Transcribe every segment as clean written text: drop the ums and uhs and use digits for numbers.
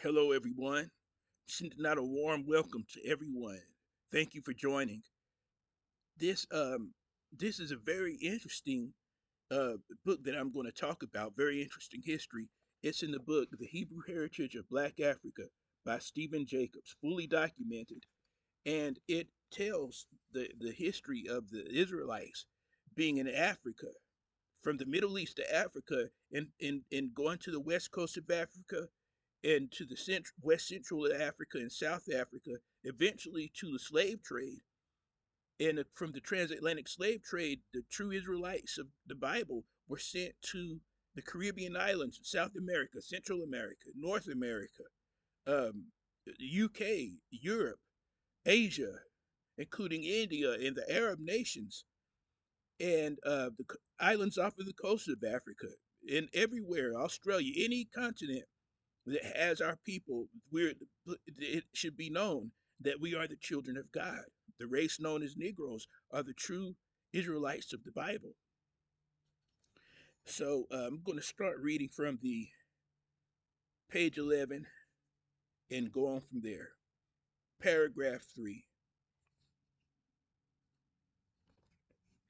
Hello, everyone. Sending out a warm welcome to everyone. Thank you for joining. This um this is a very interesting uh book that I'm going to talk about. Very interesting history. It's in the book The Hebrew Heritage of Black Africa by Stephen Jacobs, fully documented, and it tells the history of the Israelites being in Africa, from the Middle East to Africa, and going to the west coast of Africa and to the west central Africa and South Africa, eventually to the slave trade. And from the transatlantic slave trade, the true Israelites of the Bible were sent to the Caribbean islands, South America, Central America, North America, um, UK, Europe, Asia, including India and the Arab nations, and the islands off of the coast of Africa, and everywhere, Australia, any continent that has our people. It should be known that we are the children of God. The race known as Negroes are the true Israelites of the Bible. So I'm going to start reading from the page 11 and go on from there. Paragraph 3.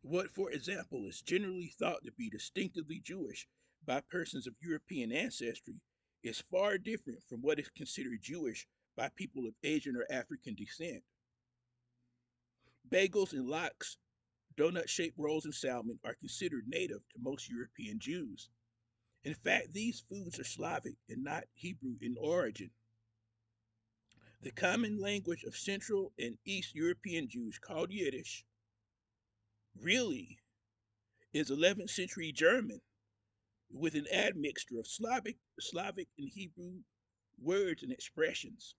What, for example, is generally thought to be distinctively Jewish by persons of European ancestry is far different from what is considered Jewish by people of Asian or African descent. Bagels and lox, donut-shaped rolls, and salmon are considered native to most European Jews. In fact, these foods are Slavic and not Hebrew in origin. The common language of Central and East European Jews, called Yiddish, really is 11th century German with an admixture of Slavic and Hebrew words and expressions.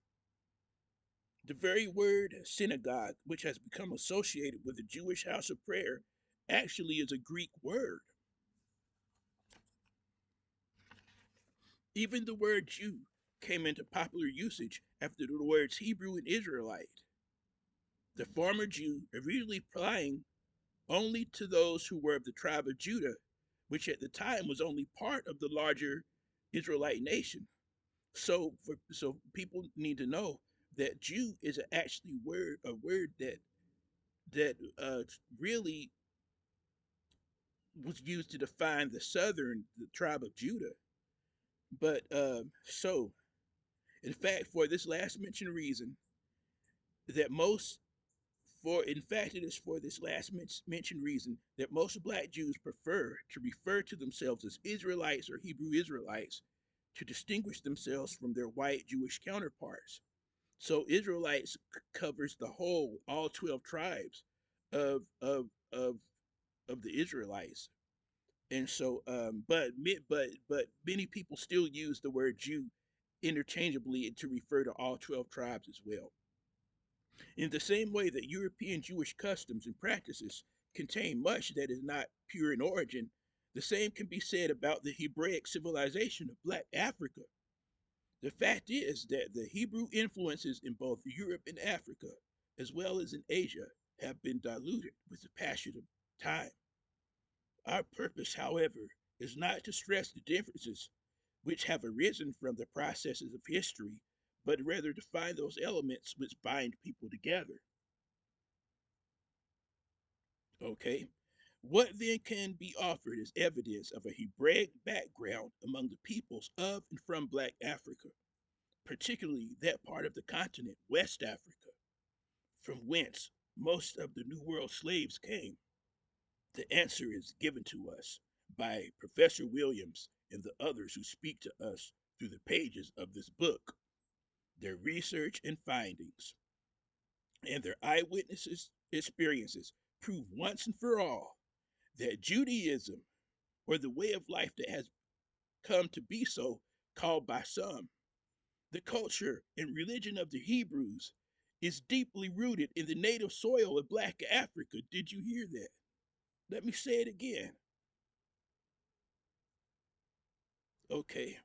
The very word synagogue, which has become associated with the Jewish house of prayer, actually is a Greek word. Even the word Jew came into popular usage after the words Hebrew and Israelite, the former Jew originally applying only to those who were of the tribe of Judah, which at the time was only part of the larger Israelite nation. So people need to know that Jew is actually a word that really was used to define the tribe of Judah. But in fact, for this last mentioned reason, that most for in fact it is for this last mentioned reason that most black Jews prefer to refer to themselves as Israelites or Hebrew Israelites to distinguish themselves from their white Jewish counterparts. So Israelites covers the whole, all 12 tribes of of of of the Israelites. And so, but many people still use the word Jew interchangeably to refer to all 12 tribes as well. In the same way that European Jewish customs and practices contain much that is not pure in origin, the same can be said about the Hebraic civilization of Black Africa. The fact is that the Hebrew influences in both Europe and Africa, as well as in Asia, have been diluted with the passage of time. Our purpose, however, is not to stress the differences which have arisen from the processes of history, but rather to find those elements which bind people together. Okay? What then can be offered as evidence of a Hebraic background among the peoples of and from Black Africa, particularly that part of the continent, West Africa, from whence most of the New World slaves came? The answer is given to us by Professor Williams and the others who speak to us through the pages of this book. Their research and findings and their eyewitnesses' experiences prove once and for all that Judaism, or the way of life that has come to be so called by some, the culture and religion of the Hebrews, is deeply rooted in the native soil of Black Africa. Did you hear that? Let me say it again. Okay.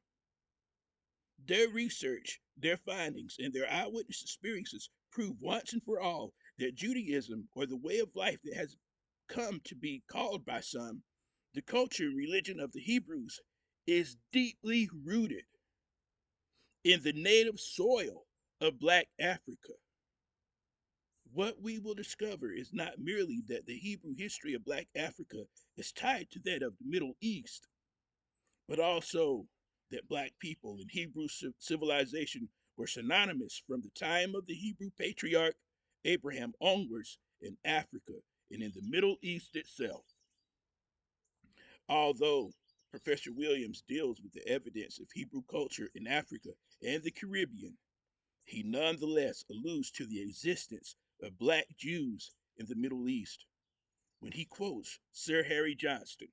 Their research, their findings, and their eyewitness experiences prove once and for all that Judaism, or the way of life that has come to be called by some, the culture and religion of the Hebrews, is deeply rooted in the native soil of Black Africa. What we will discover is not merely that the Hebrew history of Black Africa is tied to that of the Middle East, but also that Black people and Hebrew civilization were synonymous from the time of the Hebrew patriarch Abraham onwards in Africa and in the Middle East itself. Although Professor Williams deals with the evidence of Hebrew culture in Africa and the Caribbean, he nonetheless alludes to the existence of Black Jews in the Middle East when he quotes Sir Harry Johnston,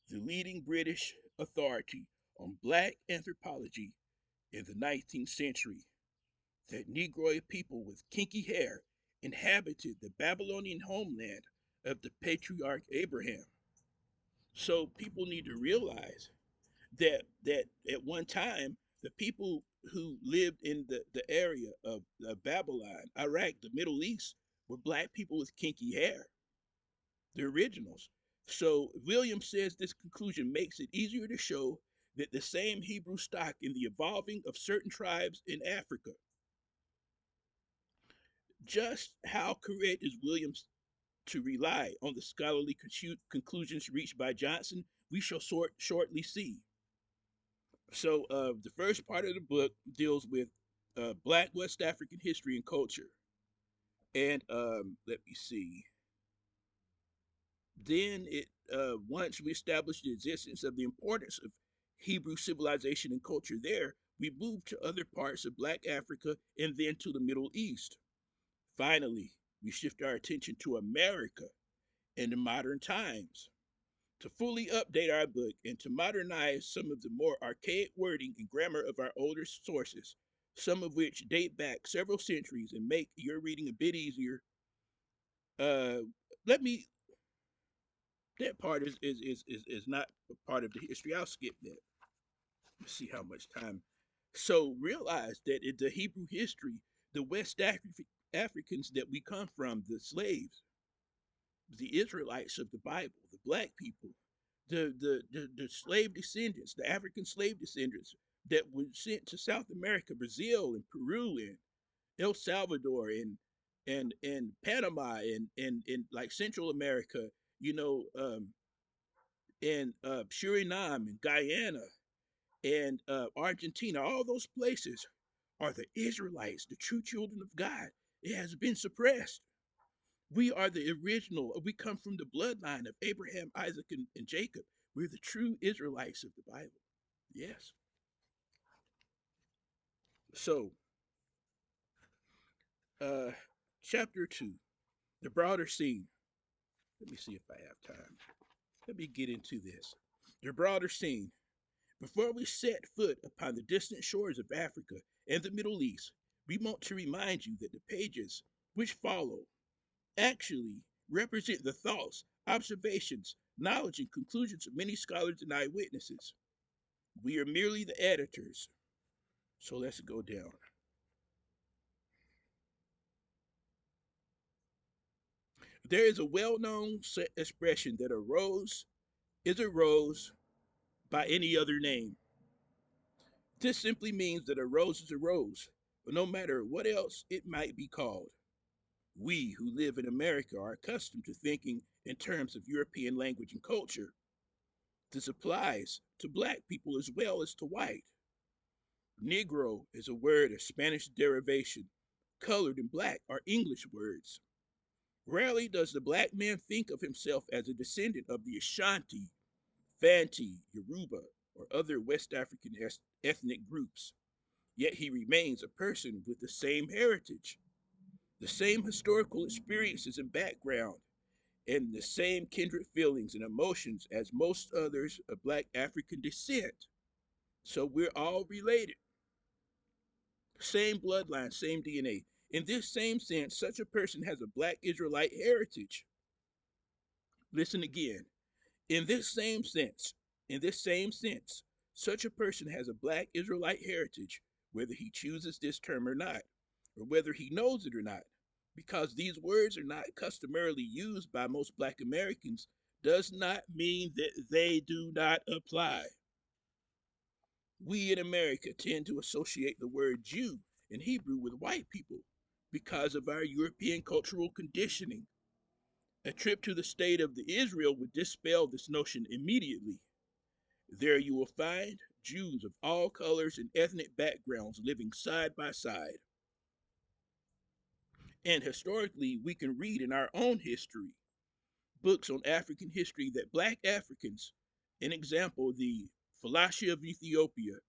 the leading British authority on Black anthropology in the 19th century, that Negroid people with kinky hair inhabited the Babylonian homeland of the patriarch Abraham. So people need to realize that at one time the people who lived in the area of Babylon, Iraq, the Middle East, were Black people with kinky hair, the originals. So Williams says this conclusion makes it easier to show that the same Hebrew stock in the evolving of certain tribes in Africa. Just how correct is Williams to rely on the scholarly conclusions reached by Johnson, we shall shortly see. So, the first part of the book deals with Black West African history and culture. And let me see. Then once we establish the existence of the importance of Hebrew civilization and culture there, we move to other parts of Black Africa and then to the Middle East. Finally, we shift our attention to America and the modern times. To fully update our book and to modernize some of the more archaic wording and grammar of our older sources, some of which date back several centuries and make your reading a bit easier. Uh, let me that part is not a part of the history. I'll skip that. Let's see how much time. So realize that in the Hebrew history, the Africans that we come from, the slaves, the Israelites of the Bible, the Black people, the slave descendants, the African slave descendants that were sent to South America, Brazil and Peru and El Salvador and Panama and like Central America, you know, and Suriname and Guyana and Argentina, all those places are the Israelites, the true children of God. It has been suppressed. We are the original. We come from the bloodline of Abraham, Isaac, and Jacob. We're the true Israelites of the Bible. Yes. So, uh, chapter 2, the broader scene. Let me see if I have time. Let me get into this. The broader scene. Before we set foot upon the distant shores of Africa and the Middle East, we want to remind you that the pages which follow actually represent the thoughts, observations, knowledge, and conclusions of many scholars and eyewitnesses. We are merely the editors. So let's go down. There is a well-known expression that a rose is a rose by any other name. This simply means that a rose is a rose, but no matter what else it might be called. We who live in America are accustomed to thinking in terms of European language and culture. This applies to Black people as well as to white. Negro is a word of Spanish derivation. Colored and Black are English words. Rarely does the Black man think of himself as a descendant of the Ashanti, Fanti, Yoruba, or other West African ethnic groups. Yet he remains a person with the same heritage, the same historical experiences and background, and the same kindred feelings and emotions as most others of Black African descent. So we're all related. Same bloodline, same DNA. In this same sense, such a person has a Black Israelite heritage. Listen again. In this same sense, in this same sense, such a person has a Black Israelite heritage, whether he chooses this term or not, or whether he knows it or not. Because these words are not customarily used by most Black Americans, does not mean that they do not apply. We in America tend to associate the word Jew in Hebrew with white people because of our European cultural conditioning. A trip to the state of the Israel would dispel this notion immediately. There you will find Jews of all colors and ethnic backgrounds living side by side. And historically, we can read in our own history books on African history that black Africans, an example, the Fallacia of Ethiopia,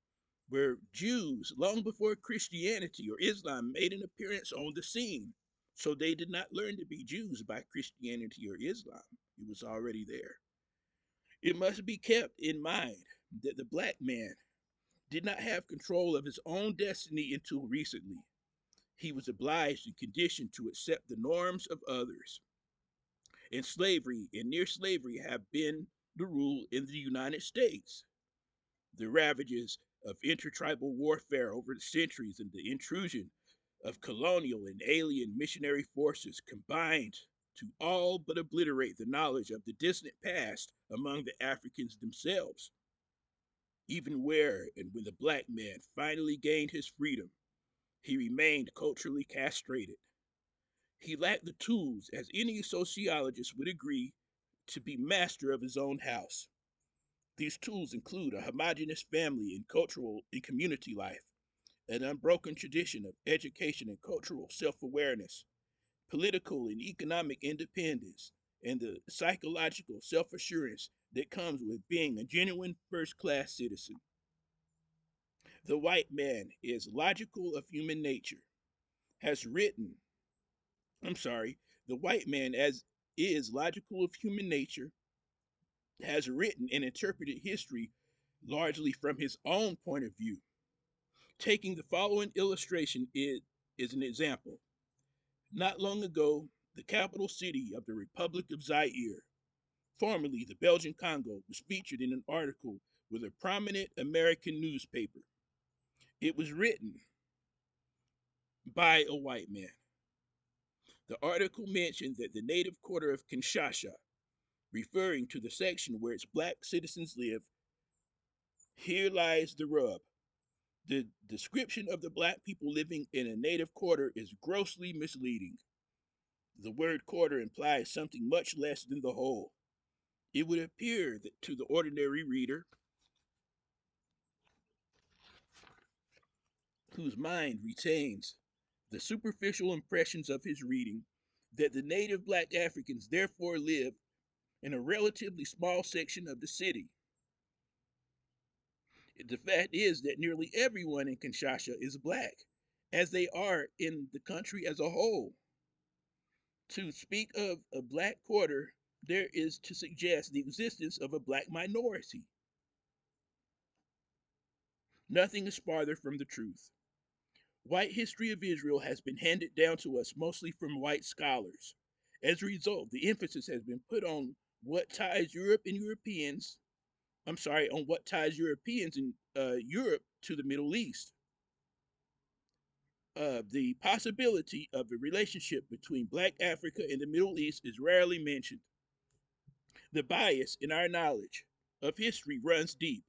were Jews long before Christianity or Islam made an appearance on the scene. So they did not learn to be Jews by Christianity or Islam. It was already there. It must be kept in mind that the black man did not have control of his own destiny until recently. He was obliged and conditioned to accept the norms of others. And slavery and near slavery have been the rule in the United States. The ravages of intertribal warfare over the centuries and the intrusion of colonial and alien missionary forces combined to all but obliterate the knowledge of the distant past among the Africans themselves. Even where and when the black man finally gained his freedom, he remained culturally castrated. He lacked the tools, as any sociologist would agree, to be master of his own house. These tools include a homogeneous family and cultural and community life, an unbroken tradition of education and cultural self awareness, political and economic independence, and the psychological self assurance that comes with being a genuine first class citizen. The white man is logical of human nature, has written, I'm sorry, the white man as is logical of human nature, has written and interpreted history largely from his own point of view. Taking the following illustration is an example. Not long ago, the capital city of the Republic of Zaire, formerly the Belgian Congo, was featured in an article with a prominent American newspaper. It was written by a white man. The article mentioned that the native quarter of Kinshasa, referring to the section where its black citizens live, here lies the rub. The description of the black people living in a native quarter is grossly misleading. The word quarter implies something much less than the whole. It would appear that to the ordinary reader, whose mind retains the superficial impressions of his reading, that the native black Africans therefore live in a relatively small section of the city. The fact is that nearly everyone in Kinshasa is black, as they are in the country as a whole. To speak of a black quarter, there is to suggest the existence of a black minority. Nothing is farther from the truth. White history of Israel has been handed down to us mostly from white scholars. As a result, the emphasis has been put on what ties Europe and Europeans, on what ties Europeans and Europe to the Middle East. The possibility of a relationship between Black Africa and the Middle East is rarely mentioned. The bias in our knowledge of history runs deep.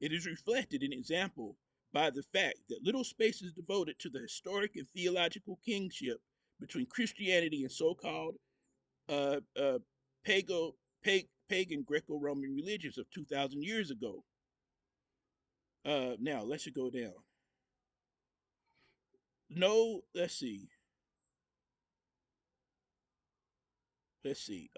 It is reflected in example by the fact that little space is devoted to the historic and theological kingship between Christianity and so-called uh, uh, pagan Greco-Roman religions of 2,000 years ago. Now, let's go down. No, let's see. Let's see.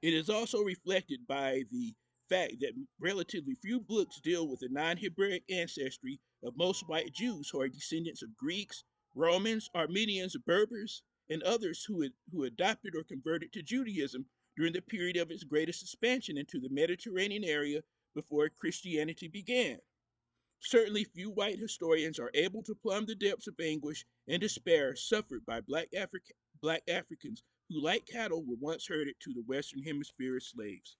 It is also reflected by the fact that relatively few books deal with the non Hebraic ancestry of most white Jews who are descendants of Greeks, Romans, Armenians, Berbers, and others who adopted or converted to Judaism during the period of its greatest expansion into the Mediterranean area before Christianity began. Certainly, few white historians are able to plumb the depths of anguish and despair suffered by black Africans who, like cattle, were once herded to the Western Hemisphere as slaves.